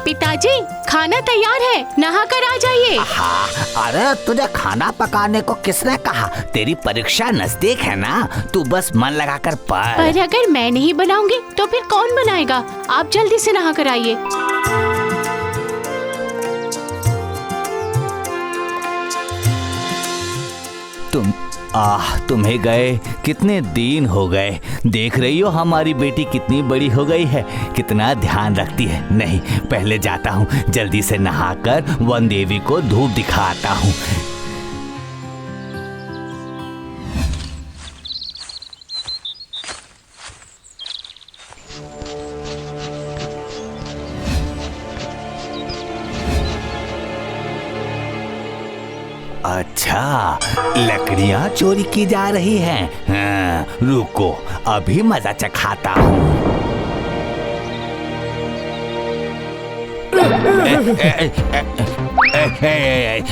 पिताजी, खाना तैयार है, नहा कर आ जाइए। हाँ, अरे तुझे खाना पकाने को किसने कहा? तेरी परीक्षा नजदीक है ना, तू बस मन लगा कर पढ़। पर अगर मैं नहीं बनाऊंगी तो फिर कौन बनाएगा? आप जल्दी से नहा कर आइए। तुम्हें गए कितने दिन हो गए। देख रही हो हमारी बेटी कितनी बड़ी हो गई है, कितना ध्यान रखती है। नहीं, पहले जाता हूँ, जल्दी से नहाकर वन देवी को धूप दिखाता हूँ। अच्छा, लकड़ियाँ चोरी की जा रही हैं। हाँ, रुको, अभी मजा चखाता हूँ।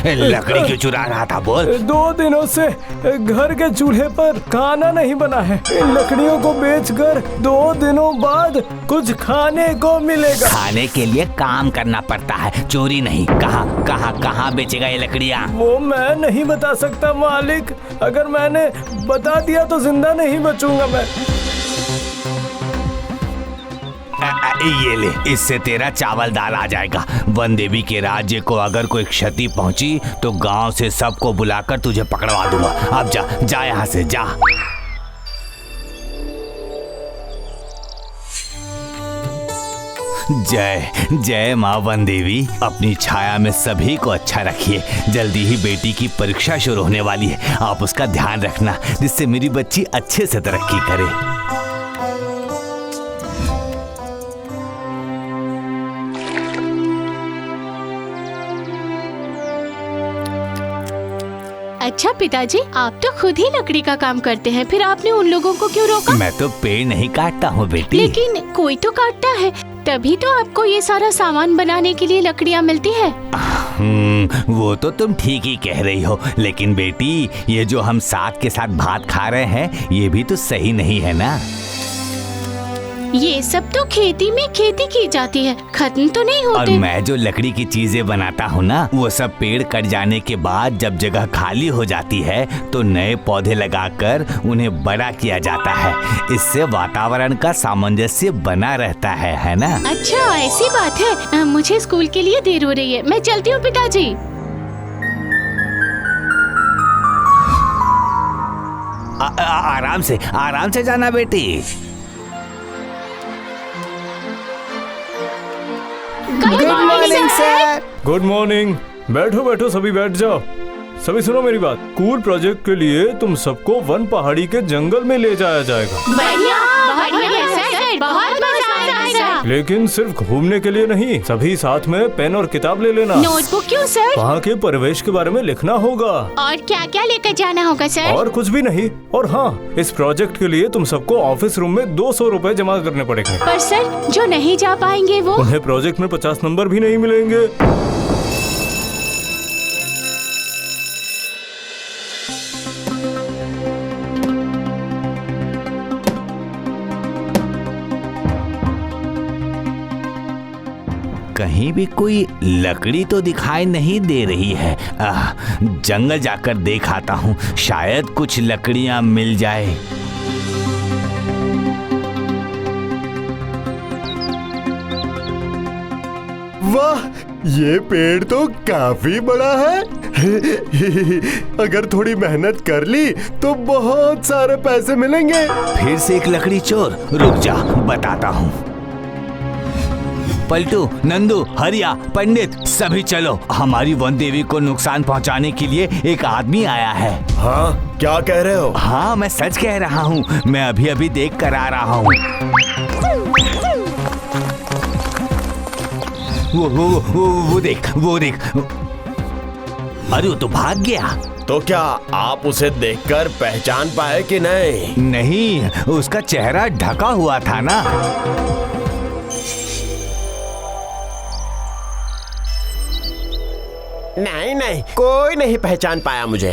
लकड़ी क्यों चुरा रहा था? बोल। 2 दिनों से घर के चूल्हे पर खाना नहीं बना है। इन लकड़ियों को बेचकर 2 दिनों बाद कुछ खाने को मिलेगा। खाने के लिए काम करना पड़ता है, चोरी नहीं। कहाँ बेचेगा ये लकड़ियाँ? वो मैं नहीं बता सकता मालिक। अगर मैंने बता दिया तो जिंदा नहीं बचूंगा मैं। ये ले, इससे तेरा चावल दाल आ जाएगा। वन देवी के राज्य को अगर कोई क्षति पहुंची तो गांव से सबको बुलाकर तुझे पकड़वा दूंगा। अब जा यहाँ से, जा। जय जय माँ वन देवी, अपनी छाया में सभी को अच्छा रखिए। जल्दी ही बेटी की परीक्षा शुरू होने वाली है, आप उसका ध्यान रखना जिससे मेरी बच्ची अच्छे से तरक्की करे। अच्छा पिताजी, आप तो खुद ही लकड़ी का काम करते हैं, फिर आपने उन लोगों को क्यों रोका? मैं तो पेड़ नहीं काटता हूँ बेटी। लेकिन कोई तो काटता है, तभी तो आपको ये सारा सामान बनाने के लिए लकड़ियाँ मिलती है। वो तो तुम ठीक ही कह रही हो, लेकिन बेटी ये जो हम साग के साथ भात खा रहे हैं ये भी तो सही नहीं है ना। ये सब तो खेती में खेती की जाती है, खत्म तो नहीं होते। और मैं जो लकड़ी की चीजें बनाता हूँ ना, वो सब पेड़ कट जाने के बाद जब जगह खाली हो जाती है तो नए पौधे लगाकर उन्हें बड़ा किया जाता है। इससे वातावरण का सामंजस्य बना रहता है ना। अच्छा, ऐसी बात है। मुझे स्कूल के लिए देर हो रही है, मैं चलती हूँ पिताजी। आराम से जाना बेटी। Good morning sir. Good morning. बैठो सभी, बैठ जाओ। सभी सुनो मेरी बात। स्कूल प्रोजेक्ट के लिए तुम सबको वन पहाड़ी के जंगल में ले जाया जाएगा। बढ़िया, सर, बहुत मजा आएगा। लेकिन सिर्फ घूमने के लिए नहीं, सभी साथ में पेन और किताब ले लेना। नोटबुक क्यों सर? वहाँ के परिवेश के बारे में लिखना होगा। और क्या क्या लेकर जाना होगा सर? और कुछ भी नहीं। और हाँ, इस प्रोजेक्ट के लिए तुम सबको ऑफिस रूम में 200 रुपए जमा करने पड़ेंगे। पर सर, जो नहीं जा पाएंगे वो? उन्हें प्रोजेक्ट में 50 नंबर भी नहीं मिलेंगे। कहीं भी कोई लकड़ी तो दिखाई नहीं दे रही है। जंगल जाकर देख आता हूँ, शायद कुछ लकड़ियाँ मिल जाए। वाह, ये पेड़ तो काफी बड़ा है। अगर थोड़ी मेहनत कर ली तो बहुत सारे पैसे मिलेंगे। फिर से एक लकड़ी चोर। रुक जा, बताता हूँ। पलटू, नंदू, हरिया, पंडित, सभी चलो। हमारी वन देवी को नुकसान पहुंचाने के लिए एक आदमी आया है। हाँ, क्या कह रहे हो? हाँ, मैं सच कह रहा हूँ। मैं अभी देख कर आ रहा हूँ। वो देख। अरे वो तो भाग गया। तो क्या आप उसे देखकर पहचान पाए कि नहीं? नहीं, उसका चेहरा ढका हुआ था ना। नहीं, कोई नहीं पहचान पाया मुझे।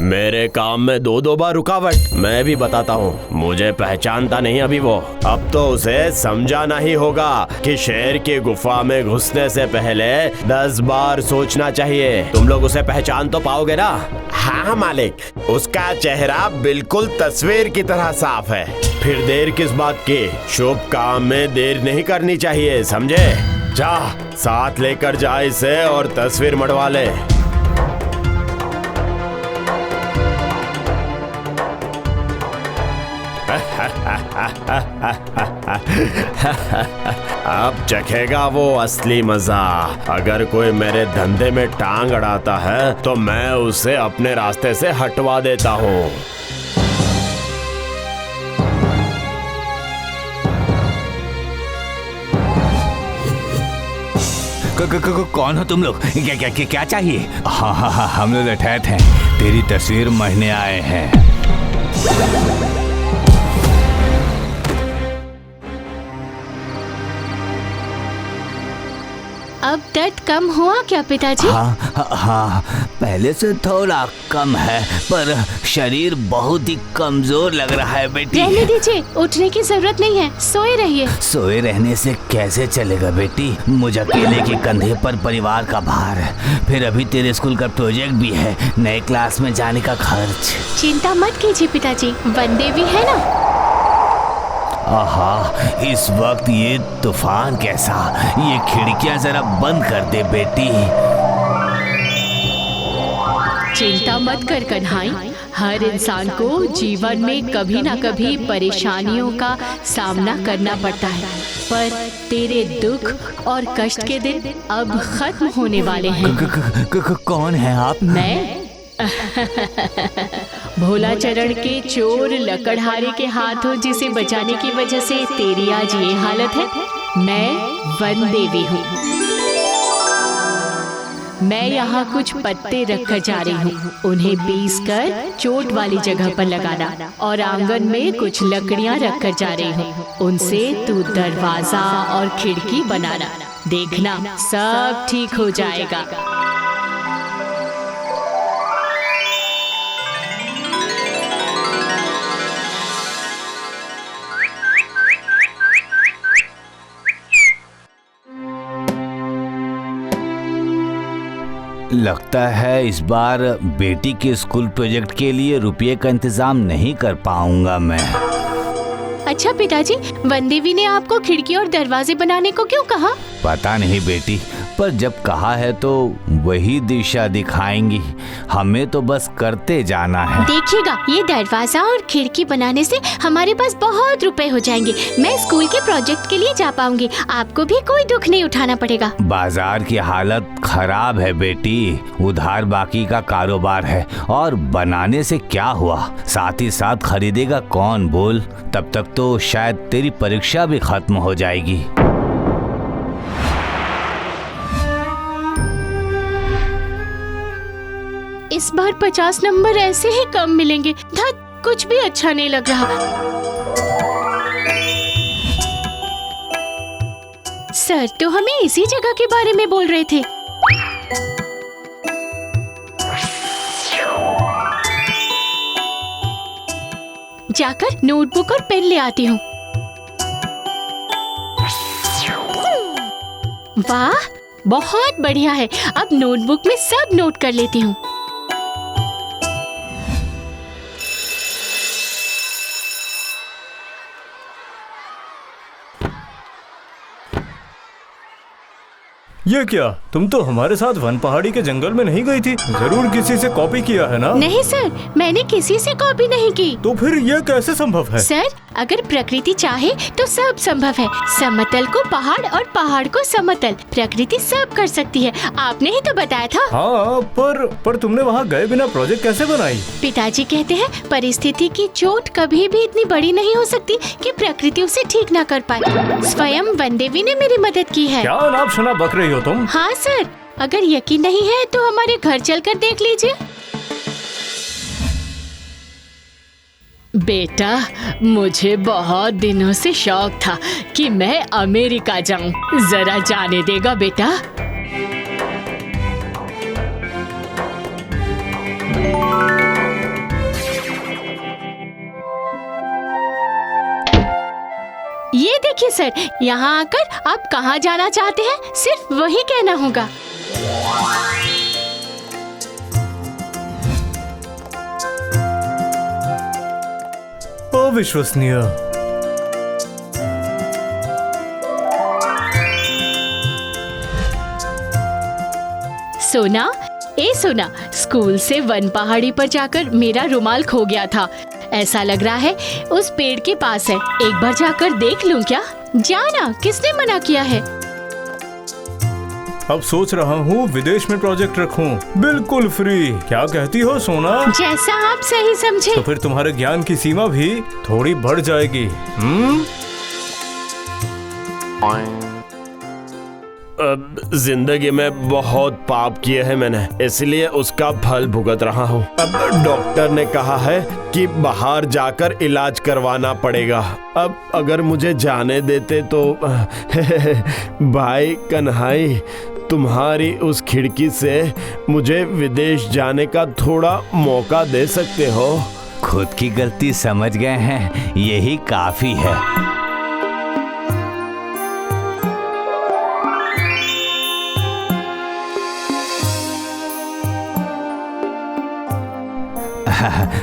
मेरे काम में दो दो बार रुकावट। मैं भी बताता हूँ, मुझे पहचानता नहीं अभी वो। अब तो उसे समझाना ही होगा कि शेर की गुफा में घुसने से पहले 10 बार सोचना चाहिए। तुम लोग उसे पहचान तो पाओगे ना? हाँ मालिक, उसका चेहरा बिल्कुल तस्वीर की तरह साफ है। फिर देर किस बात की? शुभ काम में देर नहीं करनी चाहिए, समझे? जा साथ लेकर जा इसे और तस्वीर मढ़वा ले। अब चखेगा वो असली मजा। अगर कोई मेरे धंधे में टांग अड़ाता है तो मैं उसे अपने रास्ते से हटवा देता हूँ। कौन हो तुम लोग? क्या चाहिए? हाँ हाँ हाँ, हम लोग लठैत हैं, तेरी तस्वीर मढ़ने आए हैं। अब दर्द कम हुआ क्या पिताजी? हाँ, पहले से थोड़ा कम है, पर शरीर बहुत ही कमजोर लग रहा है बेटी। रहने दीजिए, उठने की जरूरत नहीं है, सोए रहिए। सोए रहने से कैसे चलेगा बेटी? मुझे अकेले के कंधे पर परिवार का भार है, फिर अभी तेरे स्कूल का प्रोजेक्ट भी है, नए क्लास में जाने का खर्च। चिंता मत कीजिए पिताजी, वनदेवी भी है ना। आहा, इस वक्त ये तूफान कैसा? ये खिड़कियां जरा बंद कर दे बेटी। चिंता मत कर कन्हाई, हर इंसान को जीवन में कभी ना कभी परेशानियों का सामना करना पड़ता है, पर तेरे दुख और कष्ट के दिन अब खत्म होने वाले हैं। कौन है आप? मैं भोला चरण के चोर लकड़हारे के हाथों जिसे बचाने की वजह से तेरी आज ये हालत है। मैं वनदेवी हूँ। मैं यहाँ कुछ पत्ते रखकर जा रही हूँ, उन्हें पीस कर चोट वाली जगह पर लगाना, और आंगन में कुछ लकड़ियाँ रखकर जा रही हूँ, उनसे तू दरवाजा और खिड़की बनाना। देखना सब ठीक हो जाएगा। लगता है इस बार बेटी के स्कूल प्रोजेक्ट के लिए रुपये का इंतजाम नहीं कर पाऊंगा मैं। अच्छा पिताजी, वनदेवी ने आपको खिड़की और दरवाजे बनाने को क्यों कहा? पता नहीं बेटी, पर जब कहा है तो वही दिशा दिखाएंगी, हमें तो बस करते जाना है। देखिएगा, ये दरवाजा और खिड़की बनाने से हमारे पास बहुत रुपए हो जाएंगे। मैं स्कूल के प्रोजेक्ट के लिए जा पाऊंगी, आपको भी कोई दुख नहीं उठाना पड़ेगा। बाजार की हालत खराब है बेटी, उधार बाकी का कारोबार है, और बनाने से क्या हुआ, साथ ही साथ खरीदेगा कौन बोल? तब तक तो शायद तेरी परीक्षा भी खत्म हो जाएगी। इस बार 50 नंबर ऐसे ही कम मिलेंगे। धत, कुछ भी अच्छा नहीं लग रहा। सर तो हमें इसी जगह के बारे में बोल रहे थे। जाकर नोटबुक और पेन ले आती हूँ। वाह, बहुत बढ़िया है। अब नोटबुक में सब नोट कर लेती हूँ। ये क्या, तुम तो हमारे साथ वन पहाड़ी के जंगल में नहीं गई थी? जरूर किसी से कॉपी किया है ना? नहीं सर, मैंने किसी से कॉपी नहीं की। तो फिर ये कैसे संभव है? सर, अगर प्रकृति चाहे तो सब संभव है। समतल को पहाड़ और पहाड़ को समतल, प्रकृति सब कर सकती है। आपने ही तो बताया था। हाँ, पर तुमने वहाँ गए बिना प्रोजेक्ट कैसे बनाई? पिताजी कहते हैं परिस्थिति की चोट कभी भी इतनी बड़ी नहीं हो सकती कि प्रकृति उसे ठीक ना कर पाए। स्वयं वनदेवी ने मेरी मदद की है। क्या अनाप शनाप बक रही हो तुम? हाँ सर, अगर यकीन नहीं है तो हमारे घर चलकर देख लीजिए। बेटा, मुझे बहुत दिनों से शौक था कि मैं अमेरिका जाऊं। जरा जाने देगा बेटा? ये देखिए सर, यहाँ आकर आप कहाँ जाना चाहते हैं सिर्फ वही कहना होगा। अविश्वसनीय। सोना, ए सोना, स्कूल से वन पहाड़ी पर जाकर मेरा रुमाल खो गया था। ऐसा लग रहा है उस पेड़ के पास है। एक बार जाकर देख लूं क्या? जाना, किसने मना किया है? अब सोच रहा हूँ विदेश में प्रोजेक्ट रखूं, बिल्कुल फ्री। क्या कहती हो सोना? जैसा आप सही समझे। तो फिर तुम्हारे ज्ञान की सीमा भी थोड़ी बढ़ जाएगी। जिंदगी में बहुत पाप किए हैं मैंने, इसलिए उसका फल भुगत रहा हूँ। अब डॉक्टर ने कहा है कि बाहर जाकर इलाज करवाना पड़ेगा। अब अगर मुझे जाने देते तो भाई कन्हाई, तुम्हारी उस खिड़की से मुझे विदेश जाने का थोड़ा मौका दे सकते हो? खुद की गलती समझ गए हैं, यही काफी है।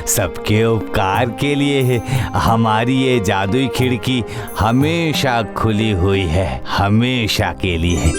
सबके उपकार के लिए हमारी ये जादुई खिड़की हमेशा खुली हुई है, हमेशा के लिए।